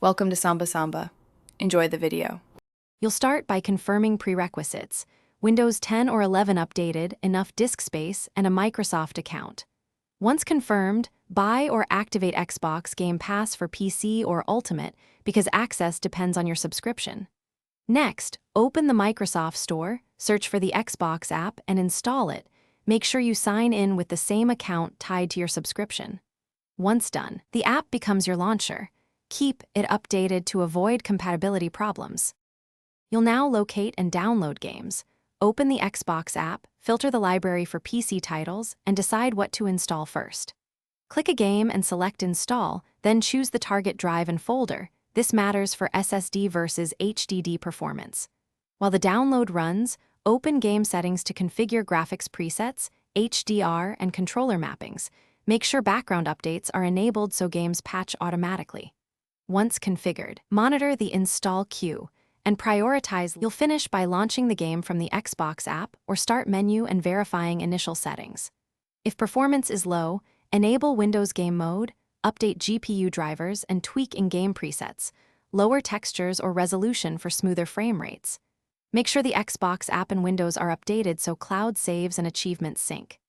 Welcome to Samba Samba. Enjoy the video. You'll start by confirming prerequisites: Windows 10 or 11 updated, enough disk space, and a Microsoft account. Once confirmed, buy or activate Xbox Game Pass for PC or Ultimate because access depends on your subscription. Next, open the Microsoft Store, search for the Xbox app, and install it. Make sure you sign in with the same account tied to your subscription. Once done, the app becomes your launcher. Keep it updated to avoid compatibility problems. You'll now locate and download games. Open the Xbox app, filter the library for PC titles, and decide what to install first. Click a game and select Install, then choose the target drive and folder. This matters for SSD versus HDD performance. While the download runs, open game settings to configure graphics presets, HDR, and controller mappings. Make sure background updates are enabled so games patch automatically. Once configured, monitor the install queue and prioritize. You'll finish by launching the game from the Xbox app or start menu and verifying initial settings. If performance is low, enable Windows Game Mode, update GPU drivers, and tweak in-game presets. Lower textures or resolution for smoother frame rates. Make sure the Xbox app and Windows are updated so cloud saves and achievements sync.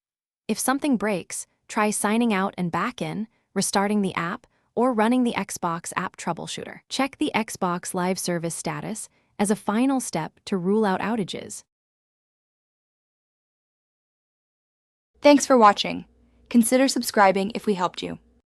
If something breaks, try signing out and back in, restarting the app, or running the Xbox app troubleshooter. Check the Xbox Live Service status as a final step to rule out outages. Thanks for watching. Consider subscribing if we helped you.